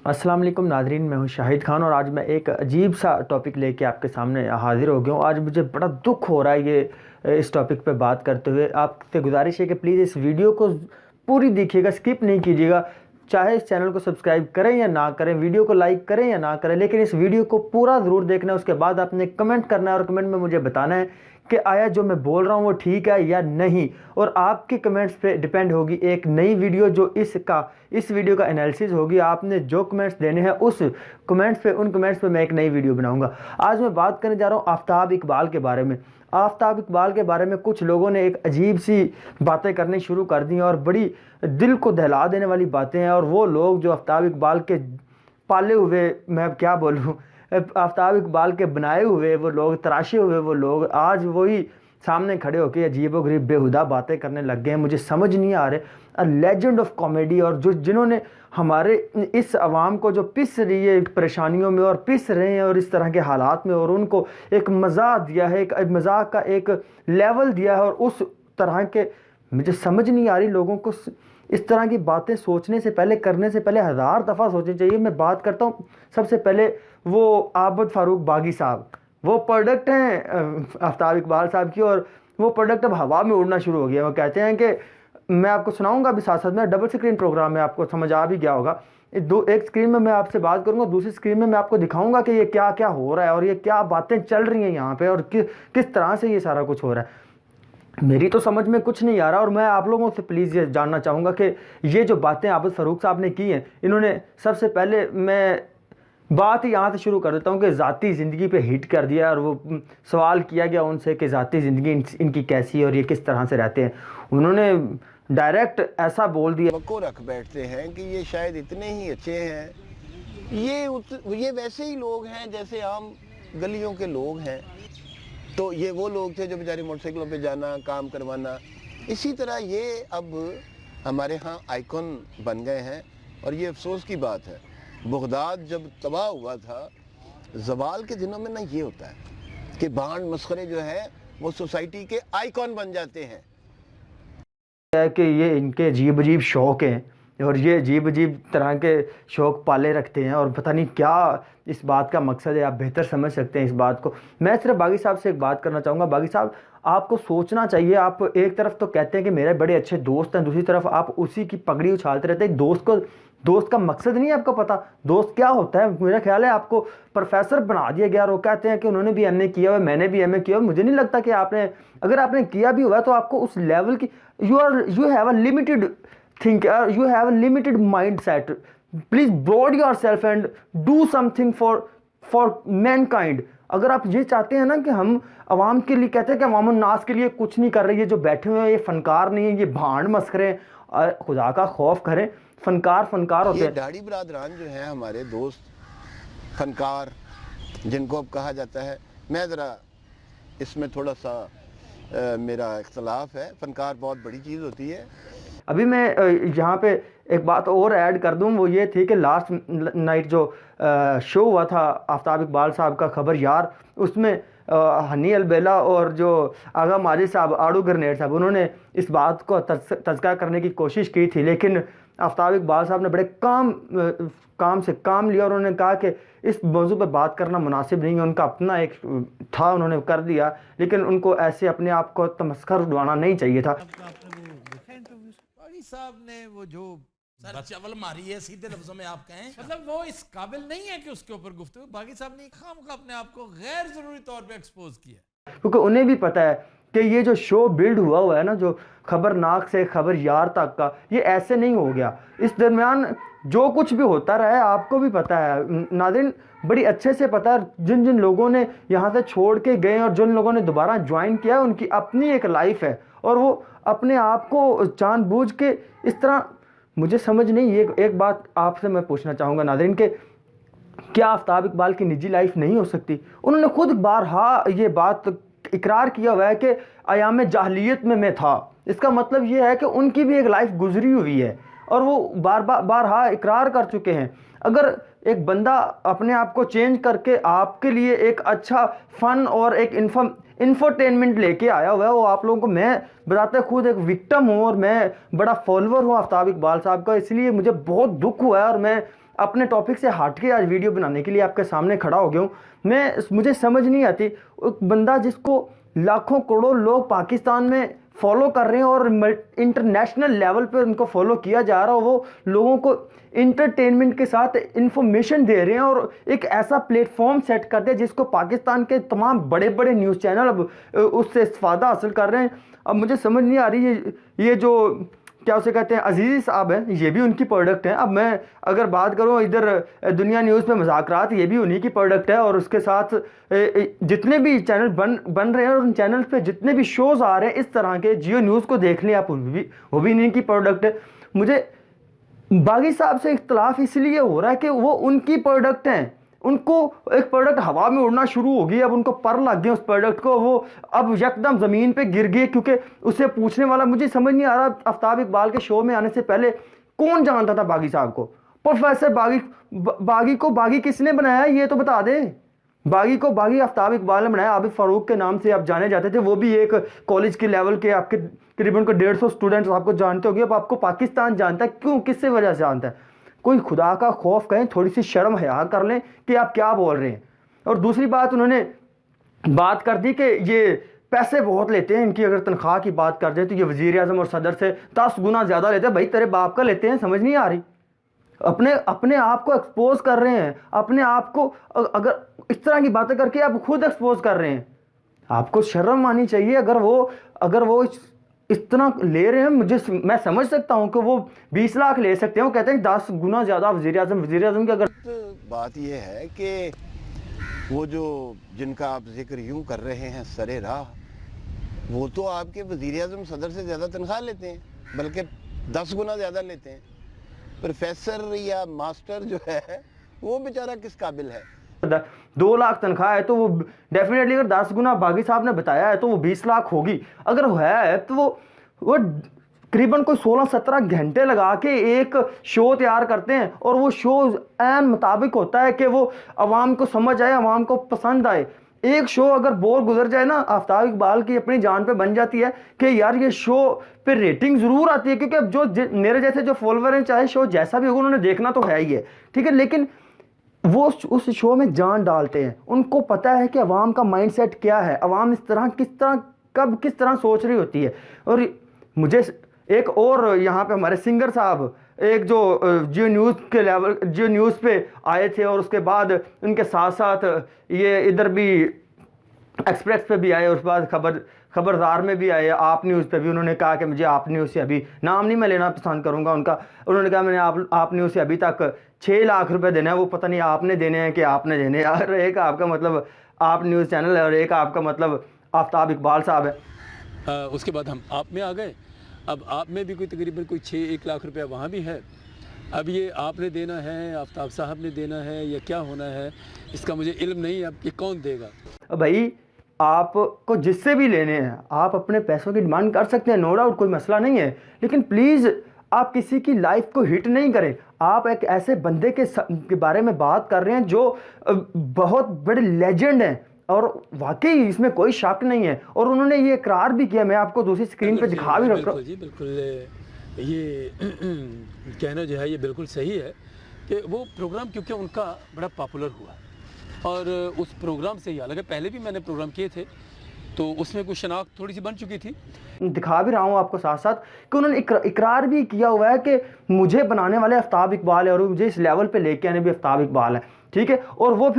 अस्सलाम वालेकुम नादरीन, मैं हूं शाहिद खान और आज मैं एक अजीब सा टॉपिक लेके आपके सामने हाज़िर हो गया हूं। आज मुझे बड़ा दुख हो रहा है ये इस टॉपिक पे बात करते हुए। आपसे गुजारिश है कि प्लीज़ इस वीडियो को पूरी देखिएगा, स्किप नहीं कीजिएगा। चाहे इस चैनल को सब्सक्राइब करें या ना करें, वीडियो को लाइक करें या ना करें, लेकिन इस वीडियो को पूरा ज़रूर देखना है। उसके बाद आपने कमेंट करना है और कमेंट में मुझे बताना है कि आया जो मैं बोल रहा हूँ वो ठीक है या नहीं। और आपके कमेंट्स पे डिपेंड होगी एक नई वीडियो जो इस वीडियो का एनालिसिस होगी। आपने जो कमेंट्स देने हैं उन कमेंट्स पे मैं एक नई वीडियो बनाऊंगा। आज मैं बात करने जा रहा हूँ आफ्ताब इकबाल के बारे में। आफ्ताब इकबाल के बारे में कुछ लोगों ने एक अजीब सी बातें करनी शुरू कर दी और बड़ी दिल को दहला देने वाली बातें हैं। और वो लोग जो आफ्ताब इकबाल के पाले हुए, मैं अब क्या बोलूँ, आफ्ताब इकबाल के बनाए हुए वो लोग, तराशे हुए वो लोग आज वही सामने खड़े होकर अजीबोगरीब बेहुदा बातें करने लग गए हैं। मुझे समझ नहीं आ रहे। अ लेजेंड ऑफ कॉमेडी, और जिन्होंने हमारे इस आवाम को जो पिस रही है परेशानियों में और पिस रहे हैं और इस तरह के हालात में, और उनको एक मज़ा दिया है, एक मज़ाक का एक लेवल दिया है। और उस तरह के मुझे समझ नहीं आ रही लोगों को इस तरह की बातें सोचने से पहले, करने से पहले हज़ार दफ़ा सोचनी चाहिए। मैं बात करता हूँ सबसे पहले वो आबद फ़ारूक बागी साहब, वो प्रोडक्ट हैं आफ्ताब इकबाल साहब की, और वो प्रोडक्ट अब हवा में उड़ना शुरू हो गया। वो कहते हैं कि मैं आपको सुनाऊंगा अभी साथ साथ में, डबल स्क्रीन प्रोग्राम है, आपको समझ आ भी गया होगा। एक स्क्रीन में मैं आपसे बात करूंगा, दूसरी स्क्रीन में मैं आपको दिखाऊंगा कि ये क्या क्या हो रहा है और ये क्या बातें चल रही हैं यहाँ पे, और किस तरह से ये सारा कुछ हो रहा है। मेरी तो समझ में कुछ नहीं आ रहा। और मैं आप लोगों से प्लीज़ ये जानना चाहूँगा कि ये जो बातें आबद फ़ारूक साहब ने की हैं, इन्होंने सबसे पहले, मैं बात ही यहाँ से शुरू कर देता हूँ कि ज़ाती ज़िंदगी पे हिट कर दिया। और वो सवाल किया गया उनसे कि ज़ाती ज़िंदगी इनकी कैसी है और ये किस तरह से रहते हैं। उन्होंने डायरेक्ट ऐसा बोल दिया को रख बैठते हैं कि ये शायद इतने ही अच्छे हैं, ये वैसे ही लोग हैं जैसे आम गलियों के लोग हैं। तो ये वो लोग थे जो बेचारे मोटरसाइकिलों पे जाना, काम करवाना। इसी तरह ये अब हमारे यहाँ आइकॉन बन गए हैं। और ये अफसोस की बात है, बगदाद जब तबाह हुआ था, ज़वाल के दिनों में ना ये होता है कि बांड मस्खरे जो है वो सोसाइटी के आइकॉन बन जाते हैं। है कि ये इनके अजीब अजीब शौक़ हैं और ये अजीब अजीब तरह के शौक़ पाले रखते हैं, और पता नहीं क्या इस बात का मकसद है। आप बेहतर समझ सकते हैं इस बात को। मैं सिर्फ बागी साहब से एक बात करना चाहूँगा। बागी साहब, आपको सोचना चाहिए। आप एक तरफ तो कहते हैं कि मेरे बड़े अच्छे दोस्त हैं, दूसरी तरफ आप उसी की पगड़ी उछालते रहते हैं। दोस्त का मकसद नहीं है आपको पता दोस्त क्या होता है। मेरा ख्याल है आपको प्रोफेसर बना दिया गया, और वो कहते हैं कि उन्होंने भी एमए किया हुआ, मैंने भी एमए किया हुआ। मुझे नहीं लगता कि अगर आपने किया भी हुआ तो आपको उस लेवल की, you have a limited think, you have a limited mindset. Please broad yourself and do something for mankind. अगर आप ये चाहते हैं ना कि हम आवाम के लिए, कहते हैं कि अवाम नास के लिए कुछ नहीं कर रही है, जो बैठे हुए हैं ये फनकार नहीं है, ये भांड मस्खरे हैं, खुदा का खौफ करें। फनकार होते ये हैं। दाढ़ी बरादरान जो हैं हमारे दोस्त फनकार, जिनको अब कहा जाता है, मैं ज़रा इसमें थोड़ा सा मेरा इख्तलाफ है। फनकार बहुत बड़ी चीज़ होती है। अभी मैं यहाँ पे एक बात और ऐड कर दूँ, वो ये थी कि लास्ट नाइट जो शो हुआ था आफ्ताब इकबाल साहब का, खबर यार, उसमें हनी अलबेला और जो आगा माजिद साहब, आड़ू ग्रेनेड साहब, उन्होंने इस बात को तज़किरा करने की कोशिश की थी, लेकिन आफ्ताब इकबाल साहब ने बड़े काम से काम लिया और उन्होंने कहा कि इस मौजू पर बात करना मुनासिब नहीं है। उनका अपना एक था, उन्होंने कर दिया, लेकिन उनको ऐसे अपने आप को तमस्खर उड़वाना नहीं चाहिए था। साहब ने वो जो चवल मारी है, सीधे लफ्जों में आप कहें, मतलब वो इस काबिल नहीं है कि उसके ऊपर गुफ्तगू। बागी साहब ने खामखा अपने आप को गैर जरूरी तौर पे एक्सपोज किया, क्योंकि उन्हें भी पता है कि ये जो शो बिल्ड हुआ है ना, जो खबरनाक से खबर यार तक का, ये ऐसे नहीं हो गया। इस दरमियान जो कुछ भी होता रहा है आपको भी पता है नाज़रीन, बड़ी अच्छे से पता है। जिन जिन लोगों ने यहाँ से छोड़ के गए और जिन लोगों ने दोबारा ज्वाइन किया, उनकी अपनी एक लाइफ है और वो अपने आप को जानबूझ के इस तरह, मुझे समझ नहीं। ये एक बात आपसे मैं पूछना चाहूँगा नाज़रीन के, क्या आफ्ताब इकबाल की निजी लाइफ नहीं हो सकती? उन्होंने खुद बारहा ये बात इकरार किया हुआ है कि अयाम जाहलियत में मैं था। इसका मतलब ये है कि उनकी भी एक लाइफ गुजरी हुई है और वो बारहा इकरार कर चुके हैं। अगर एक बंदा अपने आप को चेंज करके आपके लिए एक अच्छा फ़न और एक इंफोटेनमेंट लेके आया हुआ है, वो आप लोगों को, मैं बताते खुद एक विक्टिम हूँ और मैं बड़ा फॉलोअर हूँ आफ्ताब इकबाल साहब का, इसलिए मुझे बहुत दुख हुआ है। और मैं अपने टॉपिक से हट के आज वीडियो बनाने के लिए आपके सामने खड़ा हो गया हूँ। मुझे समझ नहीं आती, एक बंदा जिसको लाखों करोड़ों लोग पाकिस्तान में फॉलो कर रहे हैं और इंटरनेशनल लेवल पे उनको फॉलो किया जा रहा है, वो लोगों को इंटरटेनमेंट के साथ इंफॉर्मेशन दे रहे हैं और एक ऐसा प्लेटफॉर्म सेट कर दिया जिसको पाकिस्तान के तमाम बड़े बड़े न्यूज़ चैनल अब उससे फ़ायदा हासिल कर रहे हैं। अब मुझे समझ नहीं आ रही ये जो क्या उसे कहते हैं अजीज़ी साहब हैं, ये भी उनकी प्रोडक्ट हैं। अब मैं अगर बात करूँ इधर दुनिया न्यूज़ पे मज़ाकरात, ये भी उन्हीं की प्रोडक्ट है और उसके साथ जितने भी चैनल बन रहे हैं और उन चैनल पे जितने भी शोज़ आ रहे हैं इस तरह के, जियो न्यूज़ को देख लें आप, वो भी इन्हीं की प्रोडक्ट है। मुझे बागी साहब से इख्तलाफ इसलिए हो रहा है कि वो उनकी प्रोडक्ट हैं, उनको एक प्रोडक्ट हवा में उड़ना शुरू हो गई, अब उनको पर लग गए उस प्रोडक्ट को, वो अब यकदम ज़मीन पे गिर गए। क्योंकि उसे पूछने वाला, मुझे समझ नहीं आ रहा आफ्ताब इकबाल के शो में आने से पहले कौन जानता था बागी साहब को? प्रोफेसर बागी को बागी किसने बनाया ये तो बता दे। बागी को बागी आफ्ताब इकबाल ने बनाया, आबिद फारूक के नाम से आप जाने जाते थे, वो भी एक कॉलेज के लेवल के, आपके करीबन को 150 स्टूडेंट्स आपको जानते होंगे। अब आपको पाकिस्तान जानता है, क्यों, किससे वजह से जानता है? कोई खुदा का खौफ करें, थोड़ी सी शर्म हया कर लें कि आप क्या बोल रहे हैं। और दूसरी बात, उन्होंने बात कर दी कि ये पैसे बहुत लेते हैं, इनकी अगर तनख्वाह की बात कर दें तो ये वज़ीर आज़म और सदर से 10 गुना ज़्यादा लेते हैं। भाई तेरे बाप का लेते हैं, समझ नहीं आ रही? अपने आप को एक्सपोज कर रहे हैं, अपने आप को अगर इस तरह की बातें करके आप खुद एक्सपोज कर रहे हैं, आपको शर्म आनी चाहिए। अगर वो इतना ले रहे हैं, मैं समझ सकता हूं कि वो 20 लाख ले सकते हैं, वो कहते हैं 10 गुना ज़्यादा वज़ीर आज़म की। अगर बात यह है कि वो जो जिनका आप जिक्र यूं कर रहे हैं सरे राह, वो तो आपके वज़ीर आज़म सदर से ज़्यादा तनख्वाह लेते हैं, बल्कि 10 गुना ज़्यादा लेते हैं। प्रोफेसर या मास्टर जो है वो बेचारा किस काबिल है? 2 लाख तनख्वाह है तो वो डेफिनेटली, अगर 10 गुना बागी साहब ने बताया है तो वो 20 लाख होगी। अगर है तो वो करीबन कोई 16-17 घंटे लगा के एक शो तैयार करते हैं और वो शो ऐन मुताबिक होता है कि वो आवाम को समझ आए, आवाम को पसंद आए। एक शो अगर बोर गुजर जाए ना, आफ्ताब इकबाल की अपनी जान पे बन जाती है कि यार ये शो पे रेटिंग ज़रूर आती है, क्योंकि अब जो मेरे जैसे जो फॉलोअर हैं, चाहे शो जैसा भी होगा उन्होंने देखना तो है ही है, ठीक है, लेकिन वो उस शो में जान डालते हैं। उनको पता है कि अवाम का माइंडसेट क्या है, अवाम किस तरह सोच रही होती है। और मुझे एक और यहाँ पे हमारे सिंगर साहब एक जो जियो न्यूज़ पे आए थे और उसके बाद उनके साथ साथ ये इधर भी एक्सप्रेस पे भी आए, उसके बाद खबरदार में भी आए, आप न्यूज़ पे भी उन्होंने कहा कि मुझे आप न्यूज़ से, अभी नाम नहीं मैं लेना पसंद करूँगा उनका, उन्होंने कहा मैंने आप न्यूज़ से अभी तक 6 लाख रुपए देना है, वो पता नहीं आपने देने हैं कि आपने देने हैं। यार एक आपका मतलब आप न्यूज़ चैनल है और एक आपका मतलब आफ्ताब इकबाल साहब है। उसके बाद हम आप में आ गए। अब आप में भी कोई तकरीबन कोई 6-1 लाख रुपया वहाँ भी है। अब ये आपने देना है, आफ्ताब साहब ने देना है, या क्या होना है, इसका मुझे इल्म नहीं है। अब ये कौन देगा? भाई आपको जिससे भी लेने हैं आप अपने पैसों की डिमांड कर सकते हैं, नो डाउट, कोई मसला नहीं है, लेकिन प्लीज़ आप किसी की लाइफ को हिट नहीं करें। आप एक ऐसे बंदे के बारे में बात कर रहे हैं जो बहुत बड़े लेजेंड हैं और वाकई इसमें कोई शक नहीं है, और उन्होंने ये इकरार भी किया। मैं आपको दूसरी स्क्रीन पे दिखा भी रखा हूँ। जी बिल्कुल, ये कहना जो है ये बिल्कुल सही है कि वो प्रोग्राम क्योंकि उनका बड़ा पॉपुलर हुआ और उस प्रोग्राम से ही, हालांकि पहले भी मैंने प्रोग्राम किए थे तो उसमें कुछ शनाख्त थोड़ी सी बन चुकी थी। दिखा भी रहा हूँ आपको साथ साथ कि उन्होंने इकरार भी किया हुआ है कि मुझे बनाने वाले आफ्ताब इकबाल है और मुझे इस लेवल पे लेके आने भी आफ्ताब इकबाल है, ठीक है। और वो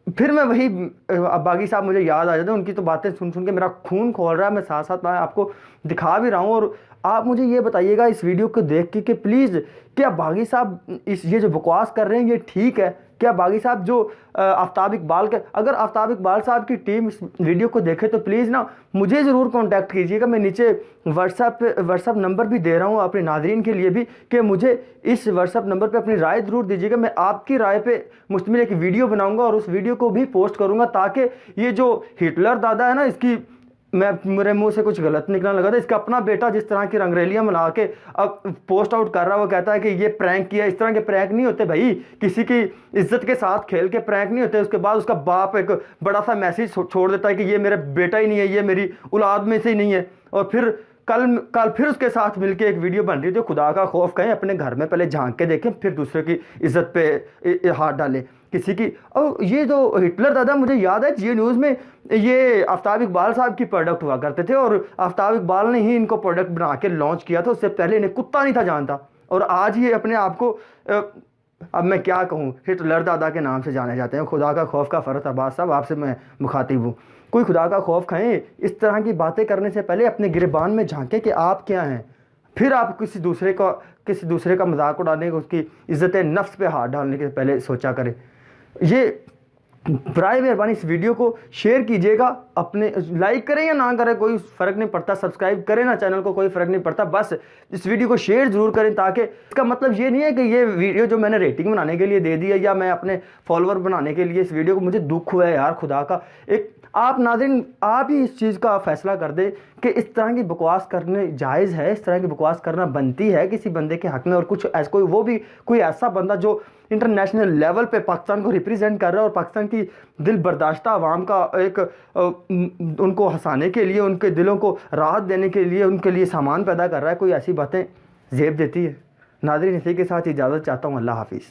फिर मैं वही बागी साहब मुझे याद आ जाते हैं, उनकी तो बातें सुन के मेरा खून खोल रहा है। मैं साथ साथ आपको दिखा भी रहा हूँ और आप मुझे ये बताइएगा इस वीडियो को देख के कि प्लीज़ क्या बागी साहब ये जो बकवास कर रहे हैं ये ठीक है? क्या बागी साहब जो आफ्ताब इकबाल के, अगर आफ्ताब इकबाल साहब की टीम इस वीडियो को देखे तो प्लीज़ ना मुझे ज़रूर कांटेक्ट कीजिएगा। मैं नीचे व्हाट्सएप नंबर भी दे रहा हूँ अपने नाज़रीन के लिए भी कि मुझे इस व्हाट्सएप नंबर पे अपनी राय ज़रूर दीजिएगा। मैं आपकी राय पे मुश्तमिल एक वीडियो बनाऊँगा और उस वीडियो को भी पोस्ट करूँगा ताकि ये जो हिटलर दादा है ना, इसकी मेरे मुंह से कुछ गलत निकलने लगा था, इसका अपना बेटा जिस तरह की रंगरेलियां मिला के अब पोस्ट आउट कर रहा है, वो कहता है कि ये प्रैंक किया। इस तरह के प्रैंक नहीं होते भाई, किसी की इज्जत के साथ खेल के प्रैंक नहीं होते। उसके बाद उसका बाप एक बड़ा सा मैसेज छोड़ देता है कि ये मेरा बेटा ही नहीं है, ये मेरी औलाद में से ही नहीं है, और फिर कल फिर उसके साथ मिलके एक वीडियो बन रही है जो खुदा का खौफ कहें, अपने घर में पहले झांक के देखें फिर दूसरे की इज्जत पे हाथ डालें किसी की। और ये जो हिटलर दादा, मुझे याद है जियो न्यूज़ में ये आफ्ताब इकबाल साहब की प्रोडक्ट हुआ करते थे और आफ्ताब इकबाल ने ही इनको प्रोडक्ट बना के लॉन्च किया था, उससे पहले इन्हें कुत्ता नहीं था जानता। और आज ये अपने आप को अब मैं क्या कहूँ, हिटलर दादा के नाम से जाने जाते हैं। खुदा का खौफ का फ़र्ज अब्बास साहब, आपसे मैं मुखातिब हूँ। कोई खुदा का खौफ खाएं, इस तरह की बातें करने से पहले अपने गिरबान में झांकें कि आप क्या हैं, फिर आप किसी दूसरे का मजाक उड़ाने, उसकी इज़्ज़त नफ्स पे हाथ डालने के पहले सोचा करें। ये बराए मेहरबानी इस वीडियो को शेयर कीजिएगा, अपने लाइक करें या ना करें कोई फ़र्क नहीं पड़ता, सब्सक्राइब करें ना चैनल को, कोई फ़र्क नहीं पड़ता, बस इस वीडियो को शेयर ज़रूर करें। ताकि इसका मतलब ये नहीं है कि ये वीडियो जो मैंने रेटिंग बनाने के लिए दे दी है या मैं अपने फॉलोअर बनाने के लिए इस वीडियो को, मुझे दुख हुआ है यार खुदा का। एक आप नाज़रीन, आप ही इस चीज़ का फ़ैसला कर दें कि इस तरह की बकवास करने जायज़ है, इस तरह की बकवास करना बनती है किसी बंदे के हक़ में। और कुछ ऐसा कोई ऐसा बंदा जो इंटरनेशनल लेवल पे पाकिस्तान को रिप्रेजेंट कर रहा है और पाकिस्तान की दिल बर्दाश्ता आवाम का एक उनको हंसाने के लिए, उनके दिलों को राहत देने के लिए, उनके लिए सामान पैदा कर रहा है, कोई ऐसी बातें ज़ेब देती है। नाज़रीन, इसी के साथ इजाज़त चाहता हूँ। अल्लाह हाफिज़।